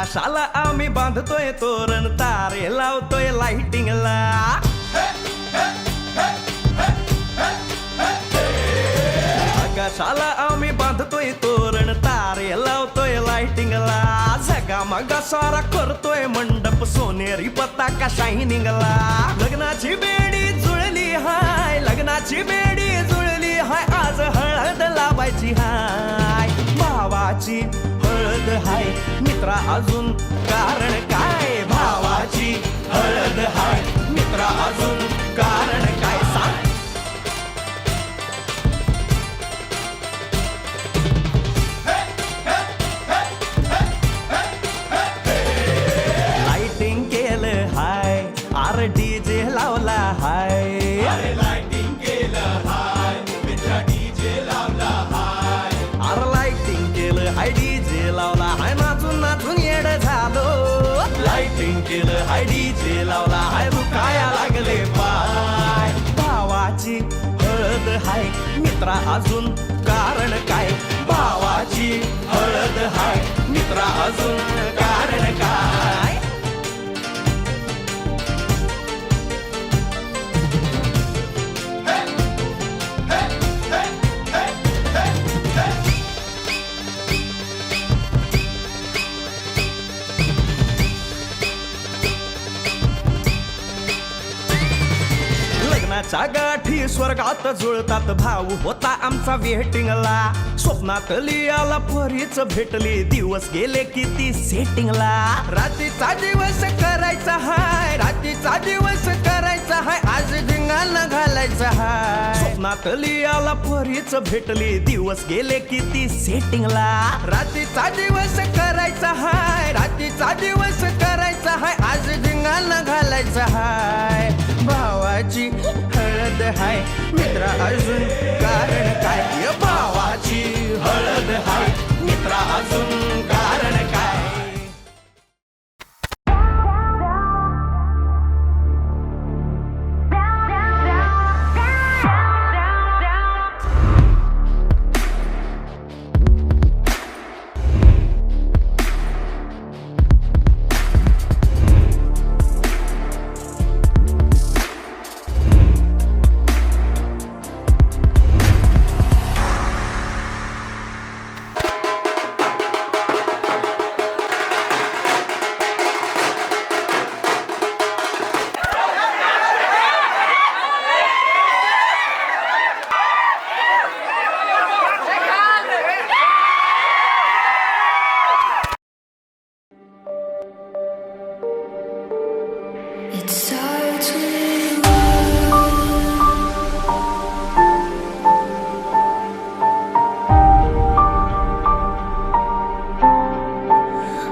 आकाशाला आम्ही बांधतोय तोरण, तारे लावतोय लाइटिंगला. आकाशाला आम्ही बांधतोय तोरण, तारे लावतोय लाइटिंगला. झगामगा सारा करतोय मंडप, सोनेरी पताका शायनिंगला. लग्नाची बेडी जुळली हाय, लग्नाची बेडी जुळली हाय. आज हळद लावायची हाय, भावाची हळद हाय. मित्रा अजून कारण काय, भावाची हळद हाय. मित्रा अजून कारण काय सांग. लाइटिंग केलं हाय, आर डीजे लावला हाय. लाइटिंग केलं हाय, मित्रा डीजे लावला हाय. आर लाइटिंग केलं हाय, डीजे लावला हाय. नाचून नाचून येड झालो. लाइटिंग केलं हाय, डीजे लावला हाय. दुखाया लागले पाय, भावाची हळद हाय. मित्रा अजून कारण काय, भावाची हळद हाय. मित्रा अजून कारण काय. लग्नाच्या गाठी स्वर्गात जुळतात, भाऊ होता आमचा वेटिंगला. स्वप्नात लियाला परीच भेटली, दिवस गेले किती सेटिंगला. रात्रीचा दिवस करायचा हाय, रात्रीचा दिवस करायचा हाय. आज धिंगाणा घालायचा हाय. स्वप्नात लियाला परीच भेटली, दिवस गेले किती सेटिंगला. रात्रीचा दिवस करायचा हाय, रात्रीचा दिवस करायचा हाय. आज धिंगाणा घालायचा हाय, भावाची हळद हाय. मित्रा अजून कारण काय, भावाची हळद हाय. मित्रा अजून कारण काय. It starts with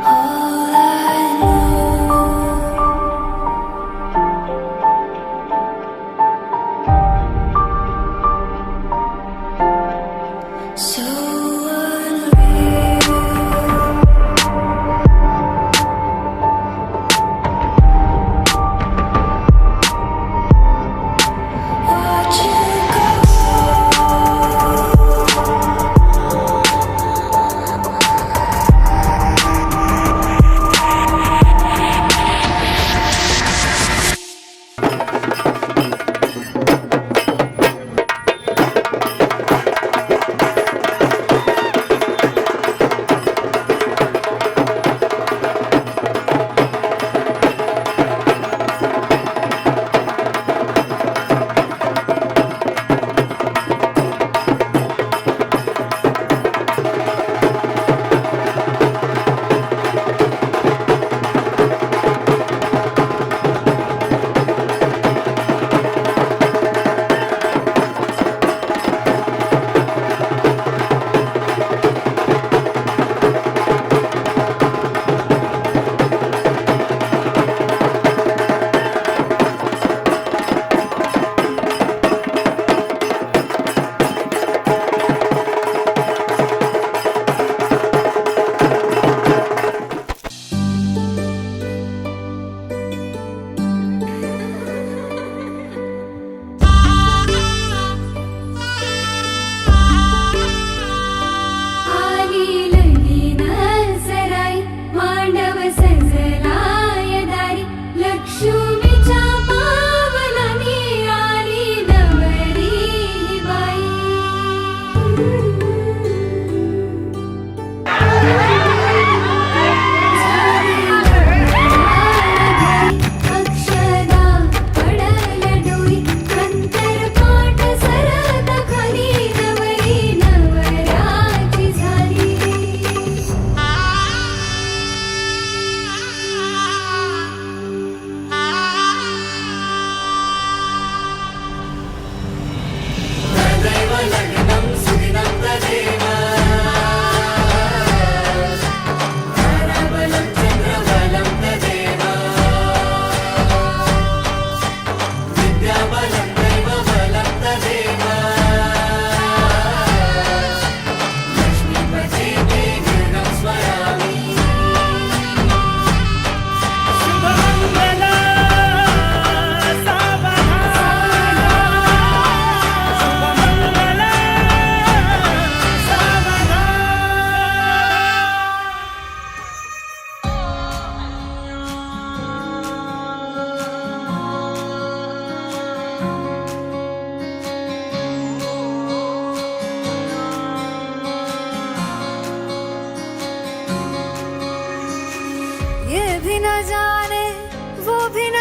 all I know. So unreal. Watch you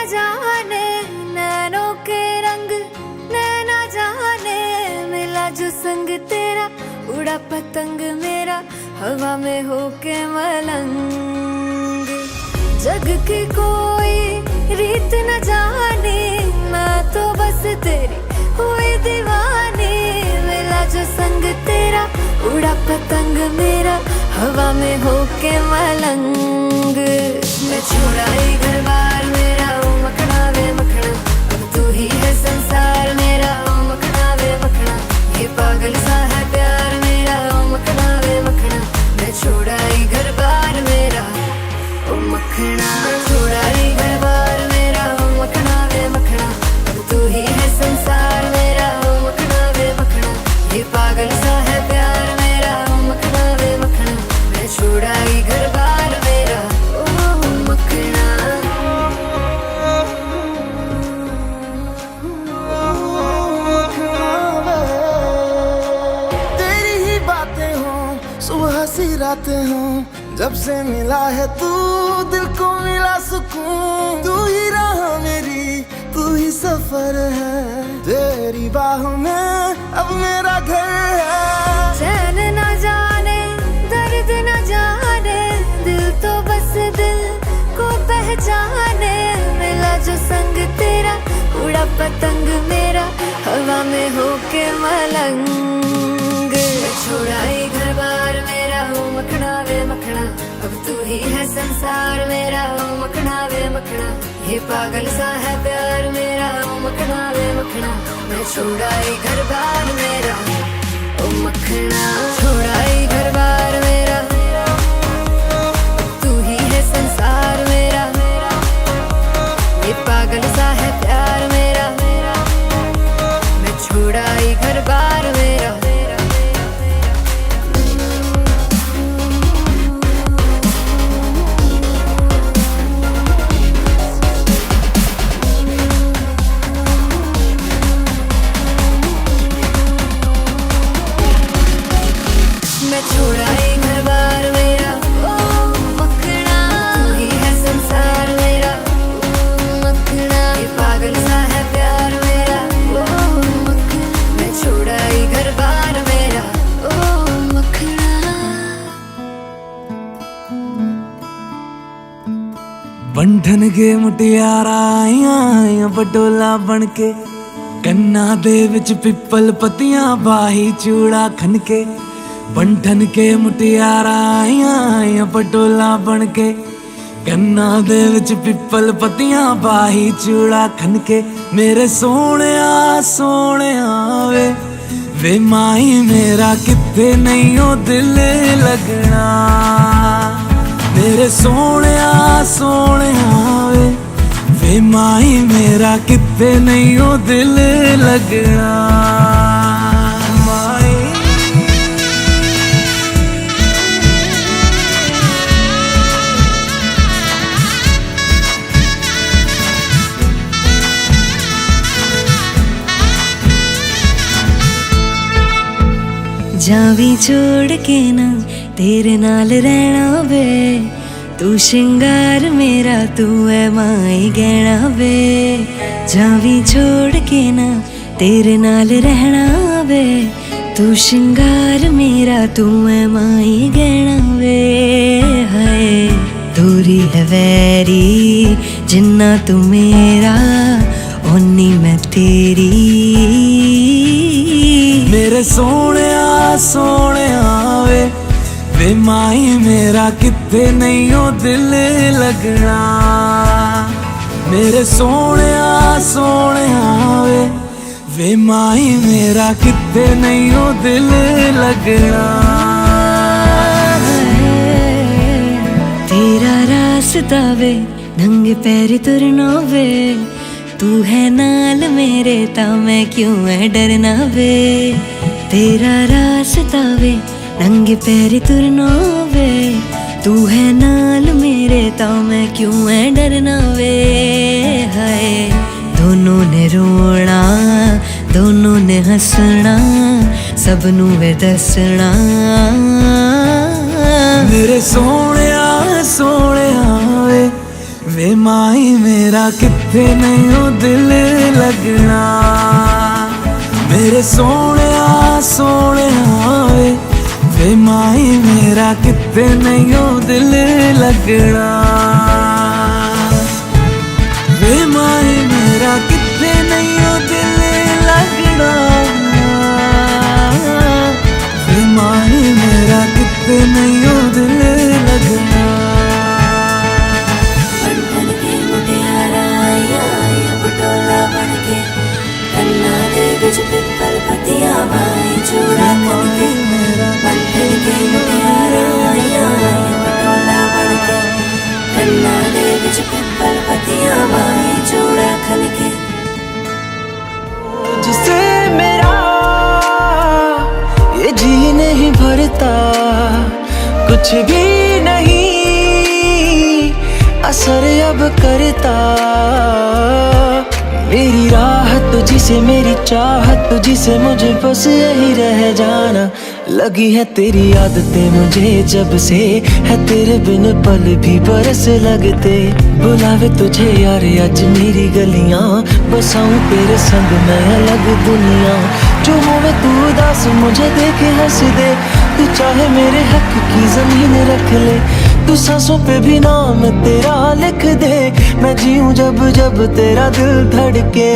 जाने नैनों के रंग, नैना जाने मिला जो संग तेरा, उड़ा पतंग मेरा हवा में होके मलंग। जग की कोई रीत न जाने, मैं तो बस तेरी हुई दीवानी, मिला जो संग तेरा, उड़ा पतंग मेरा हवा में होके मलंग। मैं छुड़ाई घर बार मेरा, ओ मखना वे मखना, अब तू ही है संसार मेरा, ओ मखना वे मखना, ये पागल सा है प्यार मेरा, ओ मखना वे मखना। मैं छुड़ाई घर बार मेरा, ओ मखना, छुड़ाई घर बार मेरा, ओ मखना वे मखना, अब तू ही है संसार मेरा, ओ मखना वे मखना, ये पागल सा है प्यार मेरा, ओ मखना वे मखना। मैं छुड़ाई घर बार मेरा, ओ मखना। तेरी ही बातें हों, सुबह सी रातें हों, जब से मिला है तू दिल को मिला सुकून। तू ही राह मेरी, तू ही सफर है, तेरी बाहों में अब मेरा घर है। चैन न जाने दर्द न जाने, दिल तो बस दिल को पहचाने, मिला जो संग तेरा, उड़ा पतंग मेरा हवा में होके मलंग। छुड़ाई घर बार मेरा, ओ मखना वे मखना, अब तू ही है संसार मेरा, ओ मखना वे मखना, ये पागल सा है प्यार मेरा, ओ मखना वे मखना। मैं छुड़ाई घर बार मेरा, ओ मखना, छुड़ाई घर बार मेरा, तू ही है संसार मेरा, ये पागल सा है प्यार मेरा, मैं छुड़ाई घर बार मेरा। मैं छुड़ाई घर बार मेरा, ओ मखना, तू ही है संसार मेरा, ओ मखना, ये पागल सा है प्यार मेरा, ओ मखना। मैं छुड़ाई घर बार मेरा, ओ मखना। बंधन के मुटियारा आईਆਂ बटोला बन के, ਕੰਨਾਂ ਦੇ ਵਿੱਚ ਪਿੱਪਲ ਪੱਤੀਆਂ ਬਾਹੀ ਚੂੜਾ ਖਨ ਕੇ। बंधन के मुटियारा आईਆਂ पटोला बन के, ਕੰਨਾਂ ਦੇ ਵਿੱਚ ਪਿੱਪਲ ਪੱਤੀਆਂ ਬਾਹੀ ਚੂੜਾ ਖਨ ਕੇ। ਮੇਰੇ ਸੋਹਣਿਆ ਸੋਹਣਿਆ ਵੇ ਮਾਈ ਮੇਰਾ ਕਿੱਥੇ ਨਹੀਂ ਉਹ ਦਿਲ ਲੱਗਣਾ। ਮੇਰੇ ਸੋਹਣਿਆ ਸੋਹਣਿਆ ਵੇ ਮਾਈ ਮੇਰਾ ਕਿੱਥੇ ਨਹੀਂ ਉਹ ਦਿਲ ਲੱਗਣਾ। जावी छोड़ के ना तेरे नाल रहना वे, तू श्रृंगार मेरा, तू है माई गहना वे। जावी छोड़ के ना तेरे नाल रहना वे, तू श्रृंगार मेरा, तू है माई गहना वे। हाय दूरी है वैरी जिन्ना तू मेरा, ओनी मैं तेरी। मेरे सोहणिया सोहणिया वे माई मेरा किथे नहीं ओ दिल लगना। मेरे सोहणिया सोहणिया वे माई मेरा किथे नहीं ओ दिल लगना। तेरा रास्ता वे नंगे पैर तुरना वे, तू है नाल मेरे ता मैं क्यों है डरना वे। तेरा रास्ता वे नंगे पैर तुरना वे, तू है नाल मेरे ता मैं क्यों है डरना वे। हाय दोनों ने रोना दोनों ने हंसना, सबनू वे दसना। मेरे सोहणिया सोहणिया वे माही मेरा किथे नहीं हो दिल लगना मेरे सोने वे माही मेरा किथे नहीं हो दिल लगना वे माही मेरा किथे नहीं हो दिल लगना वे माही मेरा किथे नहीं हो दिल लगना बन के मुटियारा आया पटोला बन के कन्ना दे बिच पिपल पतिया बाई चूड़ा करके बन के मुटियारा आया पटोला बन के कन्ना दे बिच पिपल पतिया बाई चूड़ा खनके जिसे मेरा ये जी नहीं भरता कुछ भी नहीं असर अब करता मेरी राहत तुझसे मेरी चाहत तुझसे मुझे बस यही रह जाना लगी है तेरी आदतें मुझे जब से है तेरे बिन पल भी बरस लगते बुलावे तुझे यार आज मेरी गलियां बसाऊं तेरे संग मैं अलग दुनिया जो होवे तू उदास मुझे देखे हंस दे तू चाहे मेरे हक की जमीन रख ले तू सांसों पे भी नाम तेरा लिख दे मैं जीऊं जब जब तेरा दिल धड़के